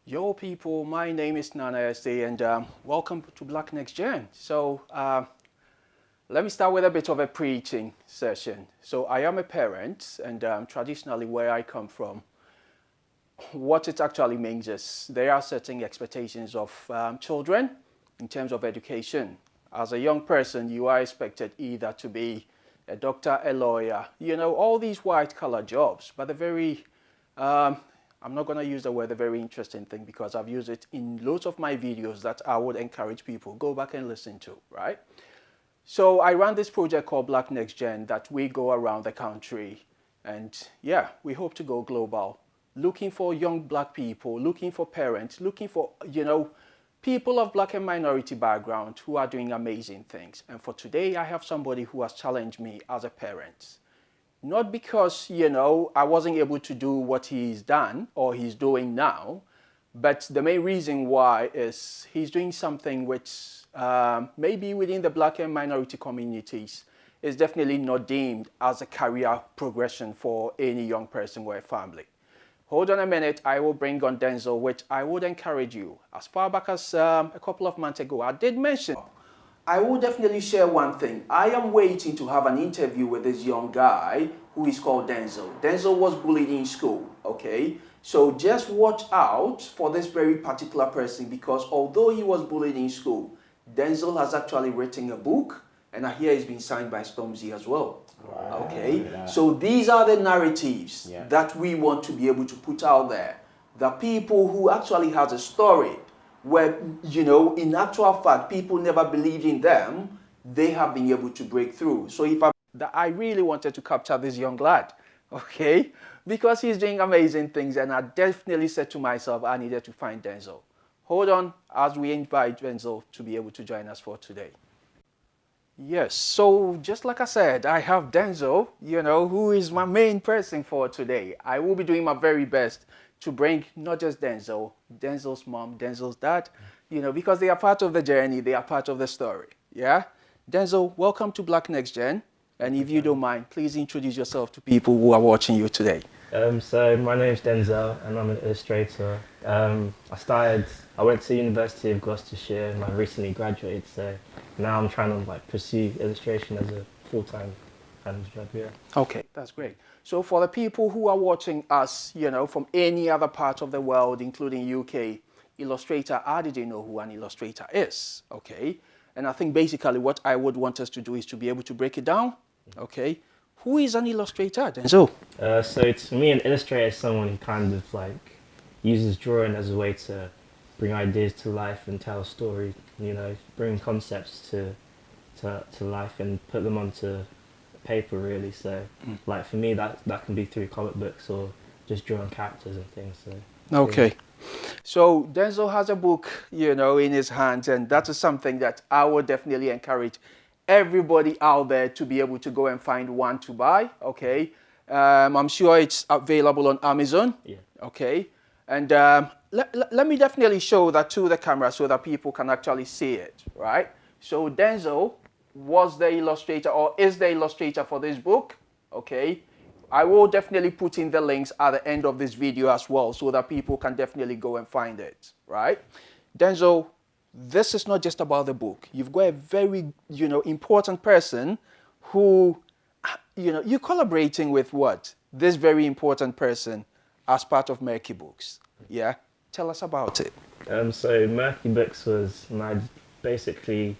Yo, people, my name is Nana SD, and welcome to Black Next Gen. Let me start with a bit of a preaching session. So, I am a parent, and traditionally, where I come from, what it actually means is there are certain expectations of children in terms of education. As a young person, you are expected either to be a doctor, a lawyer, all these white collar jobs, but the very I'm not going to use the word a very interesting thing because I've used it in loads of my videos that I would encourage people go back and listen to, right? So I run this project called Black Next Gen that we go around the country and yeah, we hope to go global, looking for young black people, looking for parents, looking for, people of black and minority background who are doing amazing things. And for today, I have somebody who has challenged me as a parent. Not because, I wasn't able to do what he's done or he's doing now, but the main reason why is he's doing something which maybe within the black and minority communities is definitely not deemed as a career progression for any young person or a family. Hold on a minute, I will bring on Denzel, which I would encourage you. As far back as a couple of months ago, I did mention I will definitely share one thing. I am waiting to have an interview with this young guy who is called Denzel. Denzel was bullied in school, okay? So just watch out for this very particular person because although he was bullied in school, Denzel has actually written a book and I hear it's been signed by Stormzy as well. Wow, Okay, so these are the narratives yeah. that we want to be able to put out there. The people who actually has a story where, in actual fact, people never believed in them, they have been able to break through. So I really wanted to capture this young lad, okay, because he's doing amazing things, and I definitely said to myself, I needed to find Denzel. Hold on as we invite Denzel to be able to join us for today. Yes, so just like I said, I have Denzel, who is my main person for today. I will be doing my very best to bring not just Denzel, Denzel's mom, Denzel's dad, because they are part of the journey, they are part of the story. Yeah? Denzel, welcome to Black Next Gen. And if you don't mind, please introduce yourself to people who are watching you today. So my name's Denzel and I'm an illustrator. I went to University of Gloucestershire and I recently graduated, so now I'm trying to pursue illustration as a full-time kind of job, yeah. Okay, that's great. So for the people who are watching us, from any other part of the world, including UK, illustrator, how did you know who an illustrator is? Okay, and I think basically what I would want us to do is to be able to break it down. Okay, who is an illustrator, Denzel? So to me, an illustrator is someone who kind of uses drawing as a way to bring ideas to life and tell stories, bring concepts to life and put them onto paper really. So for me that can be through comic books or just drawing characters and things. So Okay. yeah. So Denzel has a book, in his hands, and that is something that I would definitely encourage everybody out there to be able to go and find one to buy. Okay. I'm sure it's available on Amazon. Yeah. Okay. And let me definitely show that to the camera so that people can actually see it, right? So Denzel was the illustrator or is the illustrator for this book. Okay. I will definitely put in the links at the end of this video as well so that people can definitely go and find it, right? Denzel, this is not just about the book. You've got a very, important person who, you're collaborating with what? This very important person as part of Murky Books. Yeah? Tell us about it. So Murky Books was basically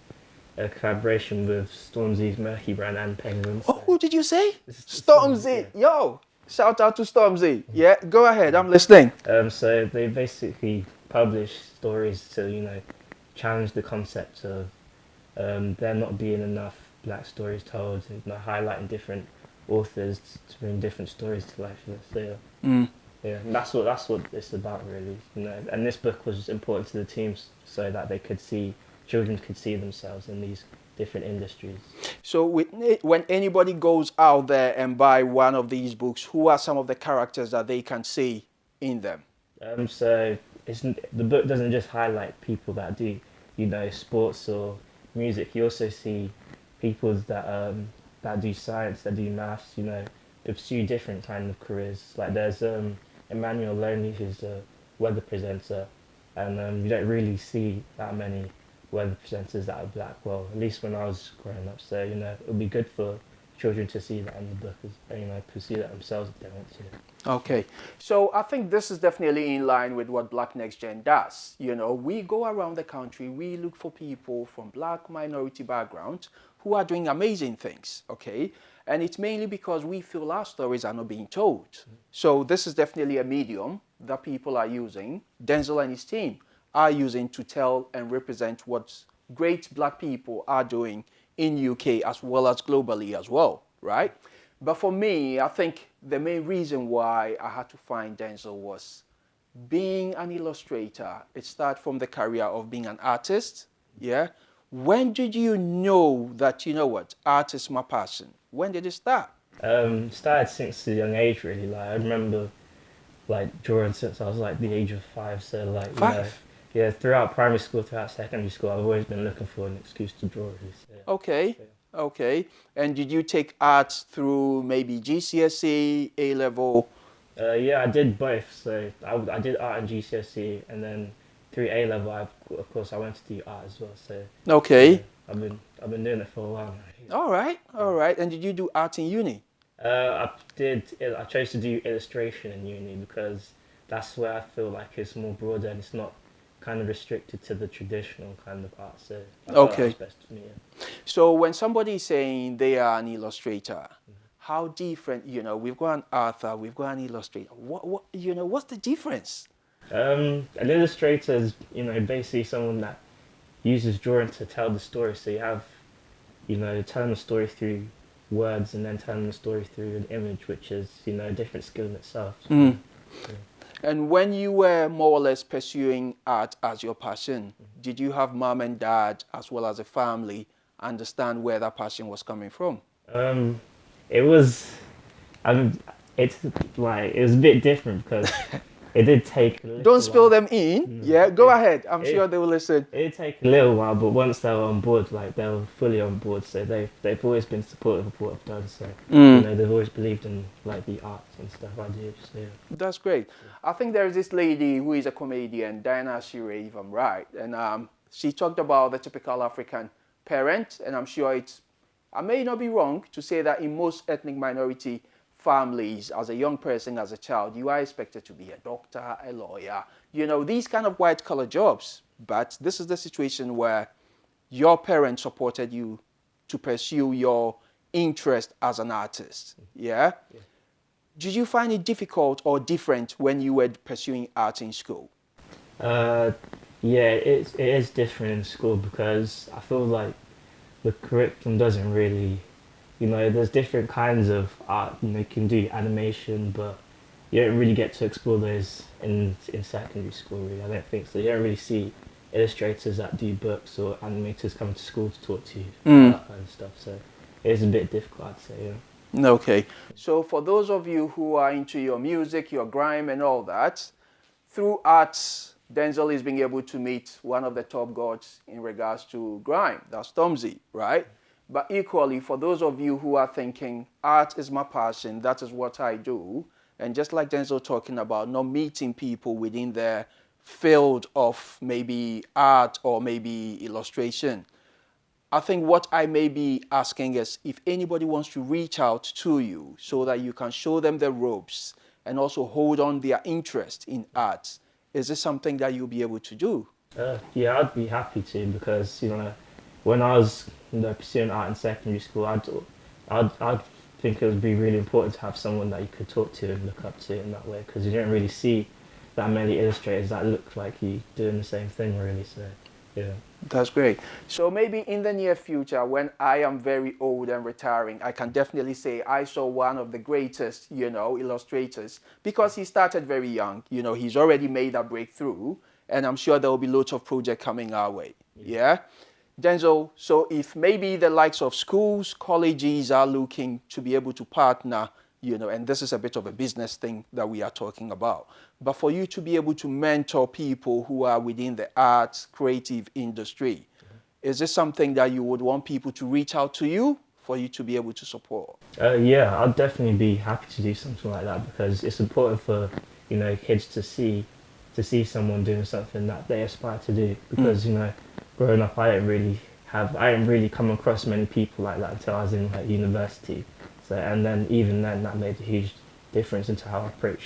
a collaboration with Stormzy's Murky brand and Penguin. Oh, who did you say? It's Stormzy. yeah. Yo, shout out to Stormzy. Yeah, go ahead. I'm listening. So they basically publish stories to, challenge the concept of there not being enough black stories told, and highlighting different authors to bring different stories to life. So yeah, and that's what it's about really. And this book was important to the teams so that children could see themselves in these different industries. So when anybody goes out there and buy one of these books, who are some of the characters that they can see in them? So the book doesn't just highlight people that do, sports or music. You also see people that do science, that do maths, pursue different kind of careers. Like there's Emmanuel Loney, who's a weather presenter, and you don't really see that many weather presenters that are black. Well, at least when I was growing up, so you know, it would be good for children to see that in the book, as you know, pursue that themselves if they want to. Okay, so I think this is definitely in line with what Black Next Gen does. You know, we go around the country, we look for people from black minority backgrounds who are doing amazing things, okay? And it's mainly because we feel our stories are not being told. So this is definitely a medium that people are using, Denzel and his team are using to tell and represent what great black people are doing in UK as well as globally as well, right? But for me, I think the main reason why I had to find Denzel was being an illustrator. It started from the career of being an artist. Yeah. When did you know that, you know what, art is my passion? When did it start? Started since a young age, really. Like I remember, like drawing since I was like the age of 5. So like you know, 5. yeah, throughout primary school, throughout secondary school, I've always been looking for an excuse to draw. Really. So, yeah. Okay. Yeah. Okay. And did you take art through maybe GCSE, A level? Yeah, I did both. So I did art and GCSE, and then through A level, of course, I went to do art as well. So yeah, Okay. I've been doing it for a while now. All right. All right. And did you do art in uni? I chose to do illustration in uni because that's where I feel like it's more broader and it's not kind of restricted to the traditional kind of art. So I felt that was Okay. best for me. Yeah. So when somebody is saying they are an illustrator, how different, you know, we've got an author, we've got an illustrator. You know, what's the difference? An illustrator is, you know, basically someone that uses drawing to tell the story. So you have, you know, telling the story through words and then telling the story through an image, which is, you know, a different skill in itself. So, Mm. yeah. And when you were more or less pursuing art as your passion, did you have mom and dad as well as a family understand where that passion was coming from? Um, it was, um, it's like it was a bit different because it did take a Don't little spill while. them in. No, Yeah, go ahead. I'm sure it they will listen. it did take a little while, but once they were on board, like they were fully on board. So they've always been supportive of what I've done. So you Mm. know they've always believed in like the arts and stuff I do. So yeah. That's great. I think there's this lady who is a comedian, Diana Shire, if I'm right, and she talked about the typical African parent, and I'm sure I may not be wrong to say that in most ethnic minority families, as a young person, as a child, you are expected to be a doctor, a lawyer, you know, these kind of white collar jobs. But this is the situation where your parents supported you to pursue your interest as an artist. Yeah? Yeah. Did you find it difficult or different when you were pursuing art in school? Uh, yeah, it is different in school because I feel like the curriculum doesn't really, you know, there's different kinds of art. You know, you can do animation, but you don't really get to explore those in secondary school. Really, I don't think so. You don't really see illustrators that do books or animators coming to school to talk to you about that kind of stuff. So it is a bit difficult, I'd say. Yeah. Okay. So for those of you who are into your music, your grime and all that, through arts, Denzel is being able to meet one of the top gods in regards to grime. That's Stormzy, right? But equally, for those of you who are thinking, art is my passion, that is what I do, and just like Denzel talking about, not meeting people within their field of maybe art or maybe illustration, I think what I may be asking is if anybody wants to reach out to you so that you can show them the ropes and also hold on their interest in art, is this something that you'll be able to do? Yeah, I'd be happy to because you know, when I was pursuing art in secondary school, I'd think it would be really important to have someone that you could talk to and look up to in that way because you don't really see that many illustrators that look like you doing the same thing really. So yeah. That's great. So maybe in the near future, when I am very old and retiring, I can definitely say I saw one of the greatest, you know, illustrators because he started very young. You know, he's already made a breakthrough, and I'm sure there will be lots of projects coming our way. Yeah. Denzel, so if maybe the likes of schools, colleges are looking to be able to partner, you know, and this is a bit of a business thing that we are talking about, but for you to be able to mentor people who are within the arts, creative industry, is this something that you would want people to reach out to you for you to be able to support? Yeah, I'd definitely be happy to do something like that because it's important for you know kids to to see someone doing something that they aspire to do. Because you know, growing up, I didn't really come across many people like that until I was in like university. So and then even then, that made a huge difference into how I approach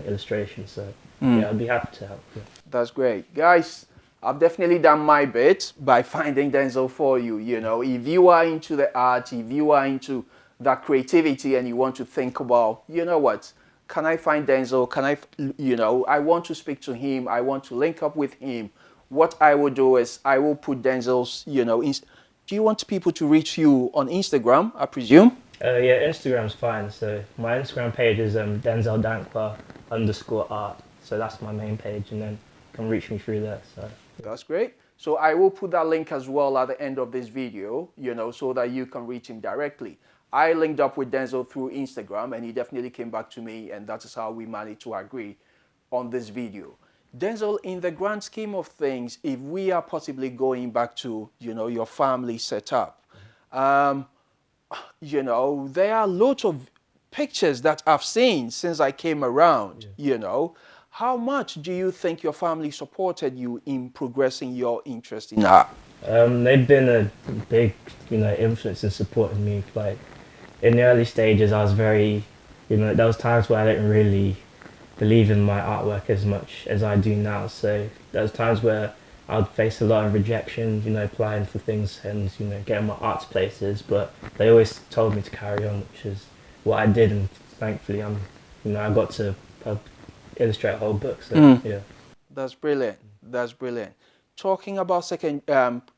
illustration. So yeah, I'd be happy to help. Yeah. That's great. Guys, I've definitely done my bit by finding Denzel for you. You know, if you are into the art, if you are into that creativity and you want to think about, you know what, can I find Denzel? Can I, you know, I want to speak to him. I want to link up with him. What I will do is I will put Denzel's, you know, do you want people to reach you on Instagram, I presume? Yeah, Instagram's fine. So my Instagram page is Denzel Dankwa _art. So that's my main page, and then you can reach me through there. So That's great. So I will put that link as well at the end of this video, you know, so that you can reach him directly. I linked up with Denzel through Instagram and he definitely came back to me, and that is how we managed to agree on this video. Denzel, in the grand scheme of things, if we are possibly going back to, you know, your family setup, you know, there are lots of pictures that I've seen since I came around, you know. How much do you think your family supported you in progressing your interest in art? they've been a big, influence in supporting me. Like in the early stages, I was very, there was times where I didn't really believe in my artwork as much as I do now. So there was times where I'd face a lot of rejection, applying for things and, getting my art to places. But they always told me to carry on, which is what I did. And thankfully, I got to illustrate a whole book. So yeah. That's brilliant. That's brilliant. Talking about second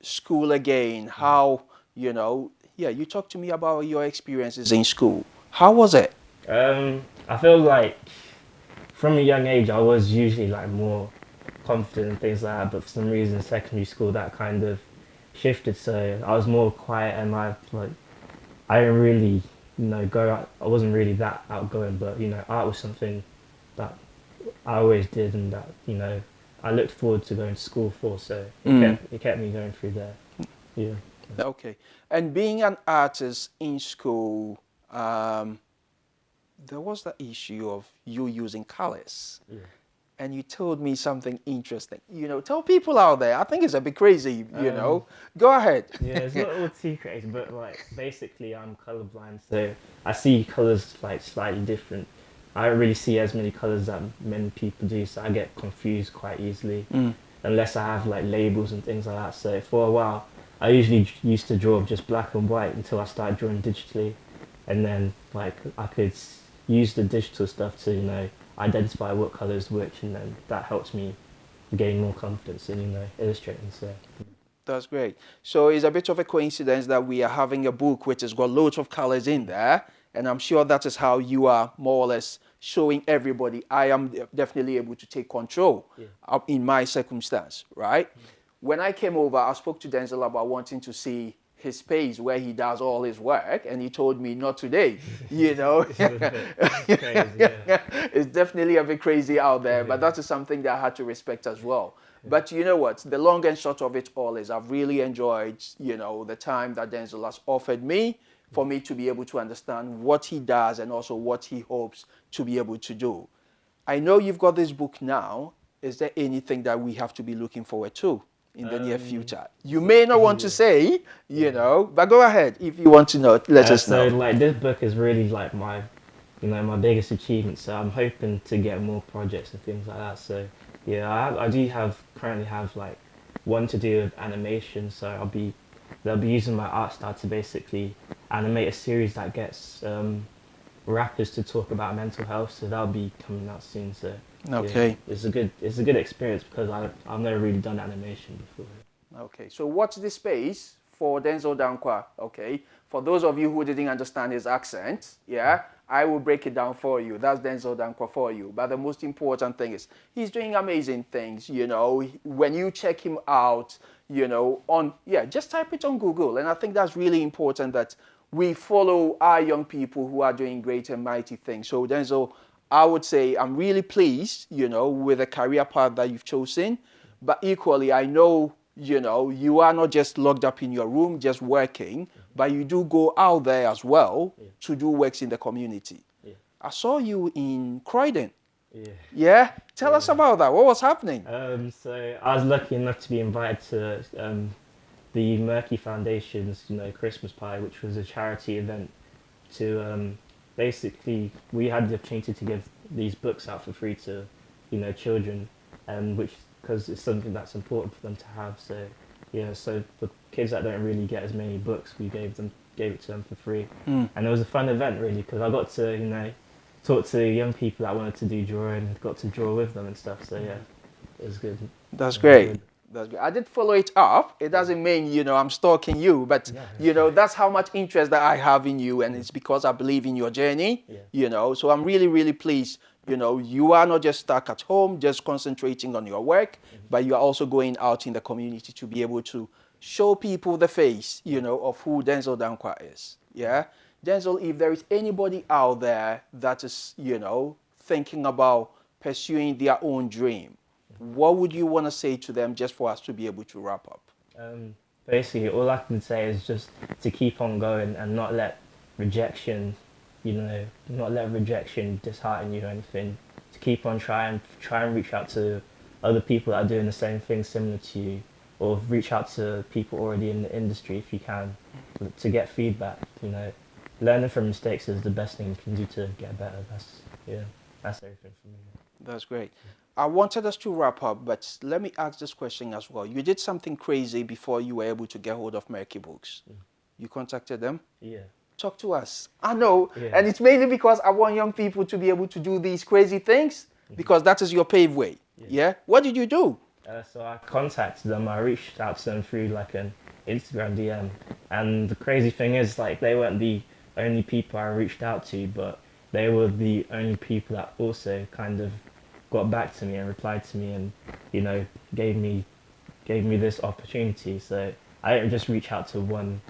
school again, how, you know, yeah, you talked to me about your experiences in school. How was it? I feel like from a young age, I was usually like more confident and things like that, but for some reason, secondary school that kind of shifted. So I was more quiet, and I didn't really, go out. I wasn't really that outgoing, but art was something that I always did, and that I looked forward to going to school for. So it kept me going through there. Yeah. Okay. And being an artist in school, there was the issue of you using colors. Yeah. And you told me something interesting. You know, tell people out there. I think it's a bit crazy, you know. Go ahead. Yeah, it's not all too crazy, but like basically I'm colorblind, so I see colors like slightly different. I don't really see as many colors that many people do, so I get confused quite easily unless I have like labels and things like that. So for a while, I usually used to draw just black and white until I started drawing digitally, and then like I could use the digital stuff to identify what colors which, and then that helps me gain more confidence in illustrating. So That's great. So it's a bit of a coincidence that we are having a book which has got loads of colors in there, and I'm sure that is how you are more or less showing everybody I am definitely able to take control in my circumstance, right? When I came over, I spoke to Denzel about wanting to see his space where he does all his work, and he told me not today. You know, crazy, yeah. it's definitely a bit crazy out there, but that is something that I had to respect as well. But you know what? The long and short of it all is I've really enjoyed, the time that Denzel has offered me for me to be able to understand what he does and also what he hopes to be able to do. I know you've got this book now. Is there anything that we have to be looking forward to in the near future? You may not want to say, but go ahead. If you want to know, let us know. So like this book is really like my my biggest achievement. So I'm hoping to get more projects and things like that. So yeah, I do currently have like one to do with animation. So they'll be using my art style to basically animate a series that gets rappers to talk about mental health. So that'll be coming out soon. So Okay. yeah, it's a good experience because I've never really done animation before. Okay, so watch this space for Denzel Dankwa, okay? For those of you who didn't understand his accent, I will break it down for you. That's Denzel Dankwa for you. But the most important thing is he's doing amazing things, When you check him out, just type it on Google. And I think that's really important that we follow our young people who are doing great and mighty things. So Denzel, I would say I'm really pleased, with the career path that you've chosen. But equally, I know, you are not just locked up in your room, just working, but you do go out there as well to do works in the community. I saw you in Croydon. Yeah. Yeah? Tell us Yeah. about that. What was happening? So I was lucky enough to be invited to the Murky Foundation's, Christmas Pie, which was a charity event to basically we had the opportunity to give these books out for free to, children, which because it's something that's important for them to have. So yeah, so for kids that don't really get as many books, we gave it to them for free, Mm, and it was a fun event really because I got to talk to young people that wanted to do drawing, got to draw with them and stuff. So yeah, it was good. that's I great. enjoyed. That's great. I did follow it up. It Yeah. doesn't mean, I'm stalking you, but, No, it's fine. that's how much interest that I have in you. And it's because I believe in your journey, Yeah. So I'm really, really pleased. You are not just stuck at home, just concentrating on your work, but you are also going out in the community to be able to show people the face, of who Denzel Dankwa is. Yeah. Denzel, if there is anybody out there that is, thinking about pursuing their own dream, what would you want to say to them just for us to be able to wrap up? Um, Basically, all I can say is just to keep on going and not let rejection, not let rejection dishearten you or anything. To keep on try and reach out to other people that are doing the same thing similar to you, or reach out to people already in the industry if you can, to get feedback. Learning from mistakes is the best thing you can do to get better. That's everything for me. That's great. I wanted us to wrap up, but let me ask this question as well. You did something crazy before you were able to get hold of Merky Books. You contacted them? Yeah, Talk to us. I know, yeah, and it's mainly because I want young people to be able to do these crazy things because that is your paved way. yeah. Yeah? What did you do? So I contacted them. I reached out to them through like an Instagram DM, and the crazy thing is, like, they weren't the only people I reached out to, but they were the only people that also kind of got back to me and replied to me, and gave me this opportunity. So I didn't just reach out to one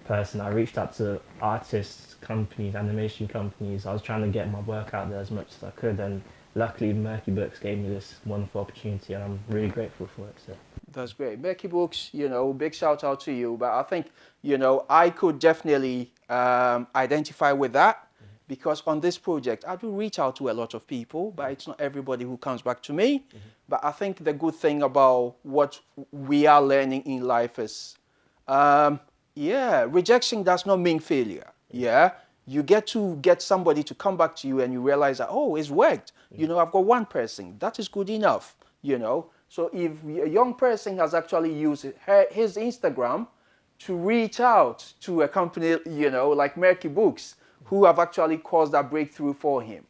person. I reached out to artists, companies, animation companies. I was trying to get my work out there as much as I could, and luckily Murky Books gave me this wonderful opportunity, and I'm really grateful for it. So That's great. Merky Books, big shout out to you. But I think, I could definitely identify with that because on this project, I do reach out to a lot of people, but it's not everybody who comes back to me. But I think the good thing about what we are learning in life is, yeah, rejection does not mean failure. Yeah. You get to get somebody to come back to you and you realize that, oh, it's worked. I've got one person. That is good enough. So if a young person has actually used his Instagram to reach out to a company, like Merky Books, who have actually caused that breakthrough for him.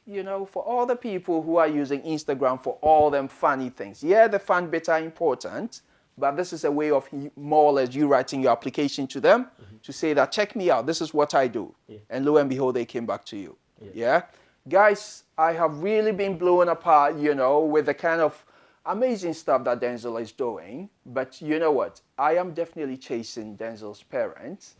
For all the people who are using Instagram for all them funny things. Yeah, the fun bits are important, but this is a way of more or less you writing your application to them to say that, check me out, this is what I do. yeah, And lo and behold, they came back to you. yeah, Yeah? Guys, I have really been blown apart, with the kind of amazing stuff that Denzel is doing. But you know what? I am definitely chasing Denzel's parents,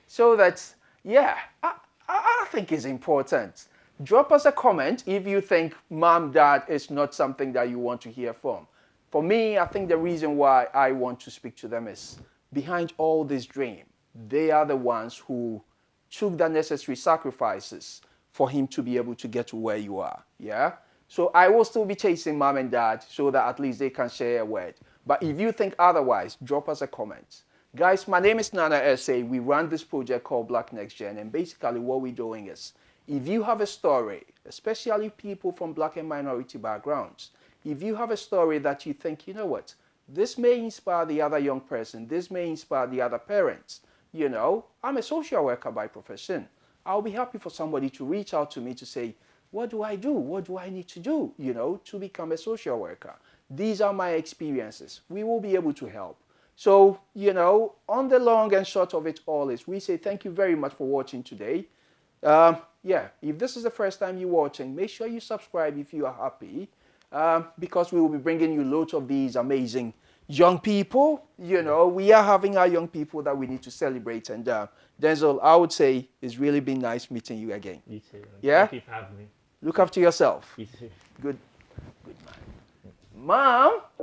so that, yeah, I think it's important. Drop us a comment if you think mom, dad is not something that you want to hear from. For me, I think the reason why I want to speak to them is behind all this dream, they are the ones who took the necessary sacrifices for him to be able to get to where you are. Yeah? So I will still be chasing mom and dad so that at least they can share a word. But if you think otherwise, drop us a comment. Guys, my name is Nana SA. We run this project called Black Next Gen, and basically what we're doing is, if you have a story, especially people from black and minority backgrounds, if you have a story that you think, you know what, this may inspire the other young person, this may inspire the other parents, I'm a social worker by profession. I'll be happy for somebody to reach out to me to say, what do I do? What do I need to do, to become a social worker? These are my experiences. We will be able to help. So, on the long and short of it all is, we say thank you very much for watching today. Yeah, if this is the first time you're watching, make sure you subscribe if you are happy, because we will be bringing you loads of these amazing young people. We are having our young people that we need to celebrate. And Denzel, I would say it's really been nice meeting you again. you too. Yeah? Thank you for having me. Look after yourself. You too. Good, good man. Mom?